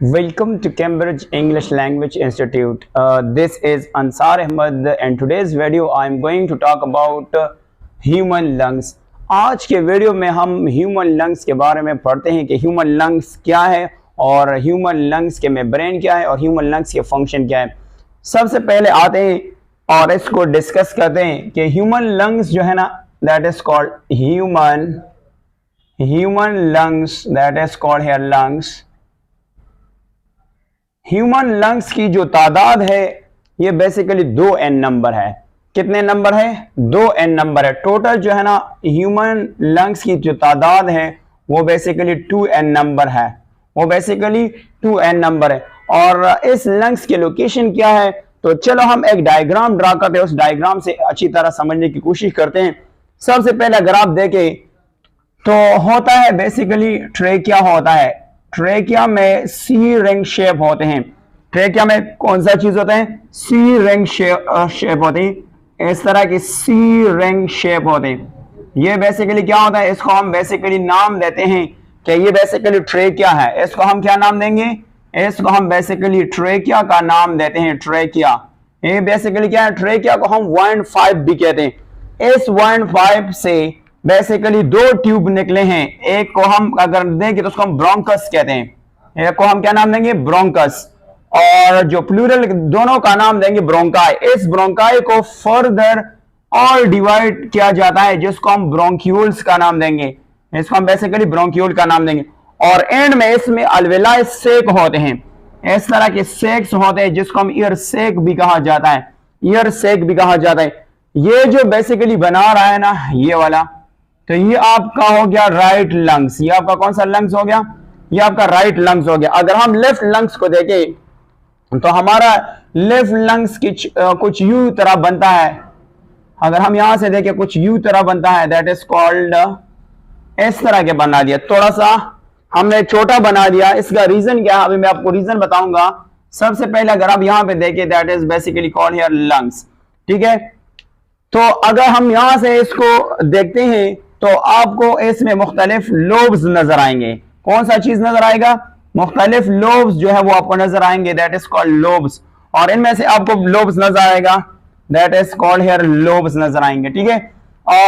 Welcome to Cambridge English Language Institute. This is Ansar Ahmed and today's video I am going to talk about human lungs. आज के video में हम human lungs के बारे में पढ़ते हैं कि ह्यूमन लंग्स क्या है और ह्यूमन लंग्स के मेम्ब्रेन क्या है और ह्यूमन लंग्स के फंक्शन क्या है। सबसे पहले आते हैं और इसको डिस्कस करते हैं कि ह्यूमन लंग्स जो है ना, that is called human lungs, that is called hair lungs. Human lungs की जो तादाद है ये बेसिकली 2n नंबर है। कितने नंबर है? 2n नंबर है। टोटल जो है ना ह्यूमन लंग्स की जो तादाद है वो बेसिकली 2n नंबर है, वो बेसिकली 2n नंबर है। और इस लंग्स की लोकेशन क्या है, तो चलो हम एक डायग्राम ड्रा करते हैं, उस डायग्राम से अच्छी तरह समझने की कोशिश करते हैं। सबसे पहले अगर आप देखें तो होता है बेसिकली ट्रेकिया होता है। ट्रेकिया में सी रिंग शेप होते हैं। ट्रेकिया में कौन सा चीज होता है? सी रिंग शेप होती है। इस तरह की सी रिंग शेप होते हैं। ये बेसिकली क्या होता है, इसको हम बेसिकली नाम देते हैं कि ये बेसिकली ट्रेकिया है। इसको हम क्या नाम देंगे? इसको हम बेसिकली ट्रेकिया का नाम देते हैं। ट्रेकिया ये बेसिकली क्या है? ट्रेकिया को हम 1.5 भी कहते हैं। इस 1.5 से बेसिकली 2 ट्यूब निकले हैं। एक को हम अगर देंगे तो उसको हम ब्रोंकस कहते हैं। एक को हम क्या नाम देंगे? ब्रोंकस। और जो प्लूरल दोनों का नाम देंगे ब्रोंकाई। इस ब्रोंकाई को फर्दर और डिवाइड किया जाता है जिसको हम ब्रोंक्यूल्स का नाम देंगे। इसको हम बेसिकली ब्रोंक्यूल का नाम देंगे। और एंड में इसमें अलवेलाई सेक होते हैं। इस तरह के सेक्स होते हैं जिसको हम ईयर सेक भी कहा जाता है। ईयर सेक भी कहा जाता है। ये जो बेसिकली बना रहा है ना ये वाला, तो ये आपका हो गया राइट लंग्स। ये आपका कौन सा लंग्स हो गया? ये आपका राइट लंग्स हो गया। अगर हम लेफ्ट लंग्स को देखें तो हमारा लेफ्ट लंग्स कुछ यू तरह बनता है। अगर हम यहां से देखें कुछ यू तरह बनता है, दैट इज कॉल्ड, इस तरह के बना दिया। थोड़ा सा हमने छोटा बना दिया। इसका रीजन क्या है अभी मैं आपको रीजन बताऊंगा। सबसे पहले अगर आप यहां पे देखें, that is basically called here lungs. ठीक है, तो अगर हम यहां से इसको देखते हैं तो आपको इसमें मुख्तलिफ लोब्स नजर आएंगे। कौन सा चीज नजर आएगा? मुख्तलिफ लोब्स जो है वो आपको नजर आएंगे, दैट इज कॉल्ड लोब्स। और इनमें से आपको लोब्स नजर आएगा, that is called here lobes नजर आएंगे। ठीक है,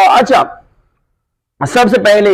अच्छा सबसे पहले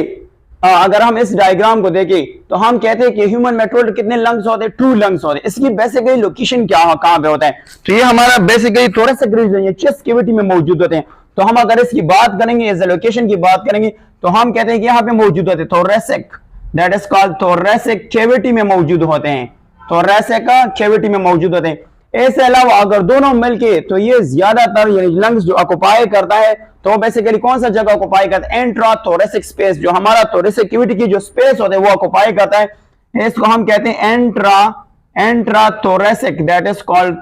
अगर हम इस डायग्राम को देखें तो हम कहते हैं कि ह्यूमन में टोटल कितने लंग्स होते हैं? 2 लंग्स होते हैं। इसकी बेसिकली लोकेशन क्या हो, कहां पे होता है? तो ये हमारा बेसिकली थोरेसिक रीजन, ये चेस्ट कैविटी में मौजूद होते हैं। तो हम अगर इसकी बात करेंगे, इस लोकेशन की बात करेंगे तो हम कहते हैं कि यहाँ पे मौजूद होते हैं thoracic, that is called thoracic cavity में मौजूद होते हैं। थोरेसिक कैविटी में मौजूद होते हैं। इसके अलावा अगर दोनों मिलके तो ये ज्यादातर यानी लंग्स जो ऑक्युपाई करता है तो बेसिकली कौन सा जगह ऑक्युपाई करता है? एंट्रा थोरेसिक स्पेस, जो हमारा थोरेसिक कैविटी की जो स्पेस होता है वो ऑक्युपाई करता है। इसको हम कहते हैं intra thoracic, that is called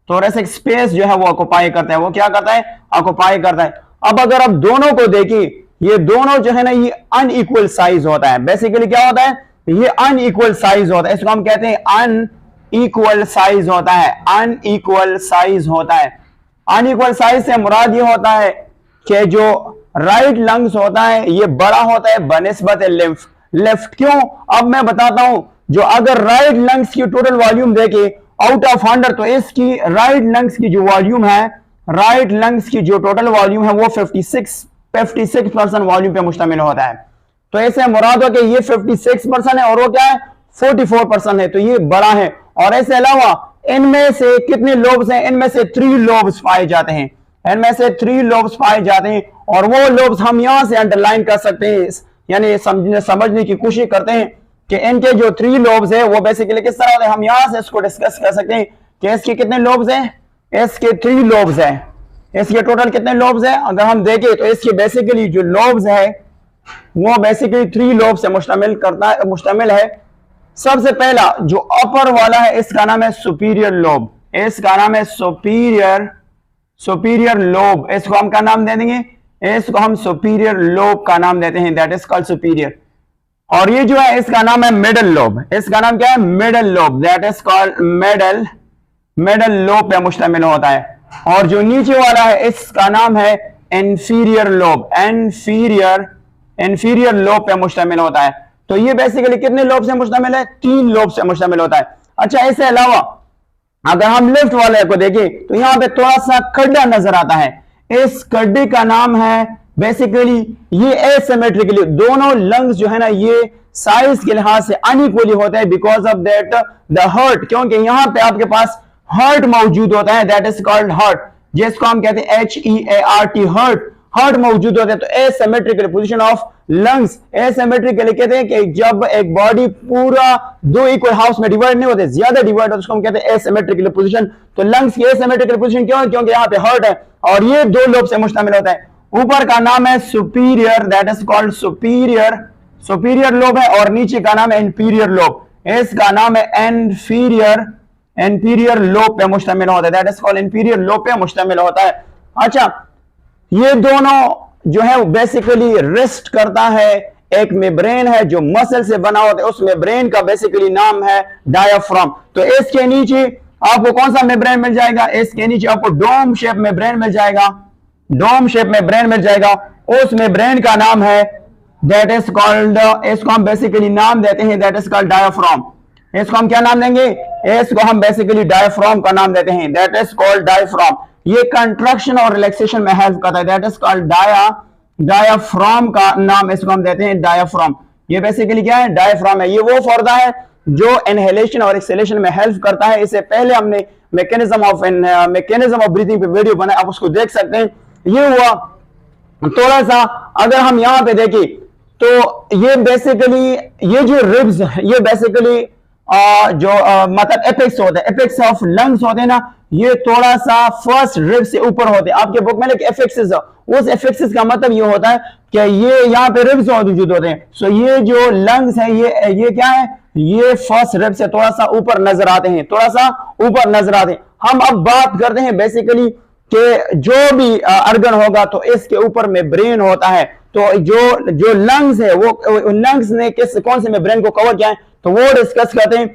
thoracic space जो है वो ऑक्युपाई करता है। वो क्या करता है? ऑक्युपाई करता है। अब अगर आप दोनों को देखिए, ये दोनों जो है ना ये अनइक्वल साइज होता है। बेसिकली क्या होता है? ये अनइक्वल साइज होता है। इसको हम कहते हैं अनइक्वल साइज होता है। अनइक्वल साइज होता है। अनइक्वल साइज से मुराद ये होता है कि जो राइट लंग्स होता है ये बड़ा होता है बनिस्बत लेफ्ट। क्यों? अब मैं बताता हूं। जो अगर राइट लंग्स की टोटल वॉल्यूम देखे आउट ऑफ 100 तो इसकी राइट लंग्स की जो वॉल्यूम है, राइट लंग्स की जो टोटल वॉल्यूम है वो 56% वॉल्यूम पे मुश्तमिल होता है। तो ऐसे मुराद हो कि ये 56% है और वो क्या है? 44% है। तो ये बड़ा है। और इसके अलावा इनमें से कितने लोब्स हैं? इनमें से 3 लोब्स पाए जाते हैं। इनमें से 3 लोब्स पाए जाते हैं और वो लोब्स हम यहां से अंडरलाइन कर सकते हैं, यानी समझने की कोशिश करते हैं कि इनके जो 3 लोब्स है वो बेसिकली किस तरह होते हैं। हम यहां से इसको डिस्कस कर सकते हैं कि इसके कितने लोब्स हैं। इसके 3 लोब्स हैं। इसके टोटल कितने लोब्स हैं अगर हम देखें तो इसके बेसिकली जो लोब्स है वो बेसिकली 3 लोब्स से मुश्तमिल है। सबसे पहला जो अपर वाला है इसका नाम है सुपीरियर लोब। इसका नाम है सुपीरियर लोब। इसको हम क्या नाम दे देंगे? इसको हम सुपीरियर लोब का नाम देते हैं, दैट इज कॉल्ड सुपीरियर। और ये जो है इसका नाम है मिडल लोब। इसका नाम क्या है? Middle lobe, that is called middle lobe पे मुश्तमिल होता है। और जो नीचे वाला है इसका नाम है इंफीरियर लोब। इंफीरियर लोब पे मुश्तमिल होता है। तो ये बेसिकली कितने लोब से मुश्तमिल है? 3 लोब से मुश्तमिल होता है। अच्छा, इसके अलावा अगर हम लेफ्ट वाले को देखें तो यहां पे थोड़ा सा खड्डा नजर आता है। इस खड्डे का नाम है बेसिकली, ये एसिमेट्रिकली दोनों लंग्स जो है ना ये साइज के लिहाज से अनइक्वली होते हैं because of that the heart, क्योंकि यहां पे आपके पास हर्ट मौजूद होता है, दैट इज कॉल्ड हर्ट, जिसको हम कहते हैं HEART, हर्ट मौजूद होते हैं। तो एसिमेट्रिकल पोजीशन ऑफ लंग्स, एसिमेट्रिकली कहते हैं कि जब एक बॉडी पूरा 2 इक्वल हाउस में डिवाइड नहीं होते, ज्यादा डिवाइड होते, उसको हम कहते हैं एसिमेट्रिकल पोजीशन। तो लंग्स की एसिमेट्रिकल पोजीशन क्यों है? क्योंकि यहाँ पे हर्ट है और ये 2 लोब से मुश्तमिल होता है। ऊपर का नाम है superior, that is called superior, superior lobe है, और नीचे का नाम है इंफीरियर लोब, इसका नाम है एनफीरियर, इंफीरियर लोब पे मुश्तमिल होता है, that is called inferior lobe पे मुश्तमिल होता है। अच्छा, ये दोनों जो है बेसिकली रेस्ट करता है, एक मेम्ब्रेन है जो मसल से बना होता है, उस मेम्ब्रेन का बेसिकली नाम है डायाफ्राम। तो इसके नीचे आपको कौन सा मेम्ब्रेन मिल जाएगा? इसके नीचे आपको डोम शेप मेम्ब्रेन मिल जाएगा, डोम शेप मेम्ब्रेन मिल जाएगा, उस मेम्ब्रेन का नाम है दैट इज कॉल्ड, इसको हम बेसिकली नाम देते हैं दैट इज कॉल्ड डायाफ्राम। इसको हम क्या नाम देंगे? इसको हम बेसिकली डायाफ्राम का नाम देते हैं, दैट इज कॉल्ड डायाफ्राम। ये कंट्रक्शन और रिलैक्सेशन में हेल्प करता है, दैट इज कॉल्ड डायाफ्राम का नाम इसको हम देते हैं डायाफ्राम। ये बेसिकली क्या है? डायाफ्राम है। ये वो पर्दा है जो इनहेलेशन और एक्सहेलेशन में हेल्प करता है। इससे पहले हमने मैकेनिज्म ऑफ ब्रीथिंग पे वीडियो बनाया, आप उसको देख सकते हैं। ये हुआ थोड़ा सा, अगर हम यहां पे देखें तो ये बेसिकली ये जो रिब्स, ये बेसिकली मतलब एपेक्स होते हैं, एपेक्स ऑफ लंग्स होते हैं ना, ये थोड़ा सा फर्स्ट रिब से ऊपर होते हैं। आपके बुक में लिखे एफेक्सिस, उस एफेक्सिस का मतलब ये होता है कि ये यहाँ पे रिब्स मौजूद होते हैं। सो ये जो लंग्स है ये क्या है? ये फर्स्ट रिब से थोड़ा सा ऊपर नजर आते हैं, थोड़ा सा ऊपर नजर आते हैं। हम अब बात करते हैं बेसिकली कि जो भी अर्गन होगा तो इसके ऊपर में ब्रेन होता है। तो जो लंग्स है वो लंग्स ने कौन से में ब्रेन को कवर किया है तो वो डिस्कस करते हैं।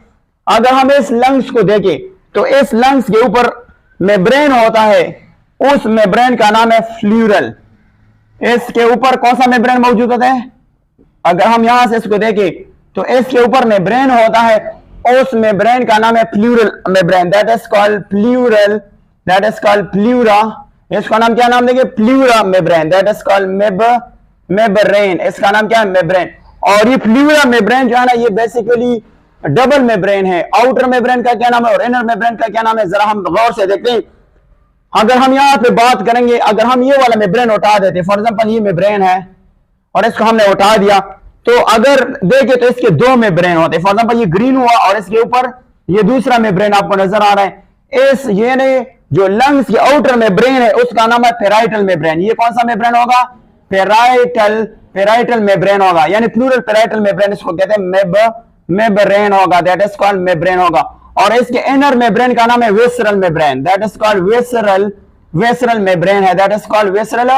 अगर हम इस लंग्स को देखें तो इस लंग्स के ऊपर मेम्ब्रेन होता है, उस मेम्ब्रेन का नाम है फ्लूरल। इसके ऊपर कौन सा मेम्ब्रेन मौजूद होता है? अगर हम यहां से इसको देखें तो इसके ऊपर मेम्ब्रेन होता है, उस मेम्ब्रेन का नाम है pleural membrane, that is called pleural, that is called pleura. इसका नाम क्या नाम देंगे? Pleura membrane, that is called membrane, इसका नाम क्या है? मेम्ब्रेन। और ये प्लूरा मेम्ब्रेन जो है ना ये बेसिकली डबल मेम्ब्रेन है। आउटर मेम्ब्रेन का क्या नाम है और इनर मेम्ब्रेन का क्या नाम है? जरा हम गौर से देखते हैं। अगर हम यहां पे बात करेंगे, अगर हम ये वाला मेम्ब्रेन उठा देते, फॉर एग्जांपल ये मेम्ब्रेन है और इसको हमने उठा दिया, तो अगर देखें तो इसके 2 मेम्ब्रेन होते हैं। फॉर एग्जांपल ये ग्रीन हुआ और इसके ऊपर ये दूसरा मेम्ब्रेन आपको नजर आ रहा है। इस ये ने जो लंग्स की आउटर मेम्ब्रेन है उसका नाम है पेराइटल मेम्ब्रेन। ये कौन सा मेम्ब्रेन होगा? पेराइटल मेम्ब्रेन होगा, यानी प्लूरल पेराइटल मेम्ब्रेन इसको कहते हैं, मेम्ब्रेन होगा, दैट इज कॉल्ड मेम्ब्रेन होगा। और इसके इनर मेम्ब्रेन का नाम है visceral membrane, that is called visceral membrane है, that is called visceral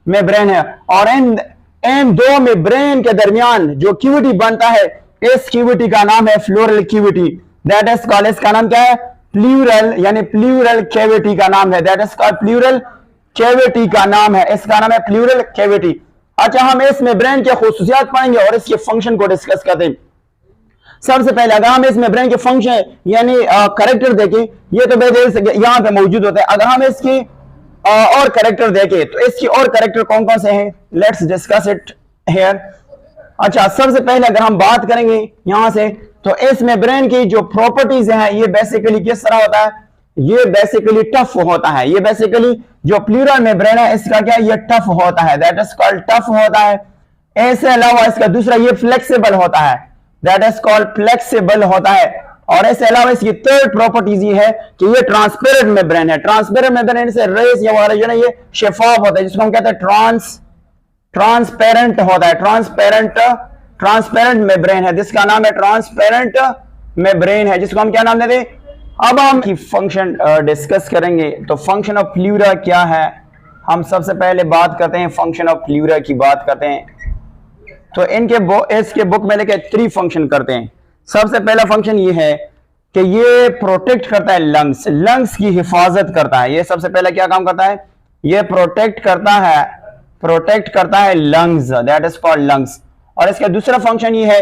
membrane है। और इन 2 मेम्ब्रेन के दरमियान जो क्यूविटी बनता है, इस क्यूविटी का नाम है फ्लोरल क्यूविटी, दैट इज कॉल्ड, इसका नाम क्या है? प्लूरल, यानी प्लूरल कैविटी का नाम है, that is called pleural cavity का नाम है, इसका नाम है प्लूरल कैविटी। अच्छा, हम इस मेम्ब्रेन के खुसूसियात पढ़ेंगे और इसके फंक्शन को डिस्कस करते हैं। सबसे पहले अगर हम इस मेम्ब्रेन के फंक्शन यानी कैरेक्टर देखें, ये तो बेहद यहां पे मौजूद होता है। अगर हम इसकी और कैरेक्टर देखें तो इसकी और कैरेक्टर कौन कौन से हैं? Let's discuss it here. अच्छा, सबसे पहले अगर हम बात करेंगे यहां से तो इस मेम्ब्रेन की जो प्रॉपर्टीज हैं ये बेसिकली किस तरह होता है? ये बेसिकली टफ होता है। ये बेसिकली जो प्लूरल मेम्ब्रेन है इसका क्या है? ये टफ होता है, दैट इज कॉल्ड टफ होता है। इसके अलावा इसका दूसरा ये फ्लेक्सिबल होता है, दैट इज कॉल्ड फ्लेक्सिबल होता है। और इसके अलावा इसकी थर्ड प्रॉपर्टीज ये है कि ये ट्रांसपेरेंट मेम्ब्रेन है। ट्रांसपेरेंट मेम्ब्रेन से रेस या वाला जो है ये शफाफ होता है, जिसको हम कहते हैं ट्रांसपेरेंट होता है, ट्रांसपेरेंट मेम्ब्रेन है, जिसका नाम है ट्रांसपेरेंट मेम्ब्रेन है, जिसको हम क्या नाम देते हैं? अब हम की फंक्शन डिस्कस करेंगे। तो फंक्शन ऑफ प्लूरा क्या है? हम सबसे पहले बात करते हैं फंक्शन ऑफ प्लूरा की बात करते हैं। तो इसके बुक में लेके 3 फंक्शन करते हैं। सबसे पहला फंक्शन ये है कि ये प्रोटेक्ट करता है लंग्स की हिफाजत करता है। ये सबसे पहला क्या काम करता है? ये प्रोटेक्ट करता है lungs, that is called lungs. और इसका दूसरा फंक्शन ये है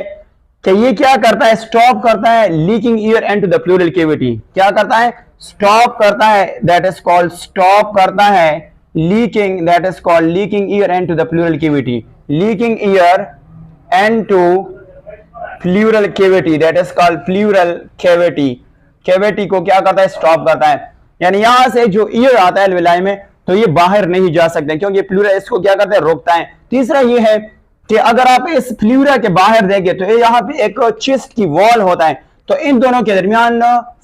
कि ये क्या करता है, स्टॉप करता है leaking air into the pleural cavity. क्या करता है, स्टॉप करता है, दैट इज कॉल्ड स्टॉप करता है leaking, that is called leaking air into the pleural cavity. Leaking air into pleural cavity, that is called pleural cavity. Cavity को क्या करता है, स्टॉप करता है। यानी यहां से जो एयर आता है अलविलाई में, तो ये बाहर नहीं जा सकते क्योंकि प्लूरल इसको क्या करता है, रोकता है। तीसरा ये है कि अगर आप इस प्लूरा के बाहर देखें तो यहाँ पे एक चेस्ट की वॉल होता है, तो इन दोनों के दरमियान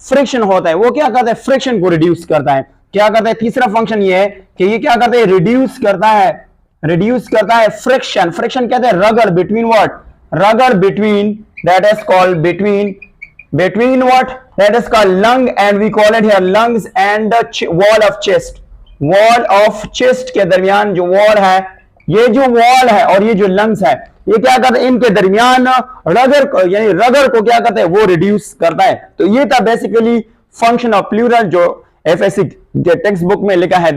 फ्रिक्शन होता है। वो क्या करता है, फ्रिक्शन को रिड्यूस करता है। क्या करता है, तीसरा फंक्शन ये है कि ये क्या करता है, रिड्यूस करता है, रिड्यूस करता है फ्रिक्शन। फ्रिक्शन कहते हैं रगड़ बिटवीन व्हाट, रगड़ between, that is called between what, that is called lung, and we call it here lungs and the wall of chest। wall of chest के दरमियान जो वॉल है, ये जो वॉल है और ये जो लंग्स है, ये क्या करते हैं, इनके दरमियान रगड़ को, यानी रगड़ को क्या करते हैं, वो रिड्यूस करता है। तो ये था बेसिकली फंक्शन ऑफ प्लूरल जो एफएससी के टेक्स्ट बुक में लिखा है।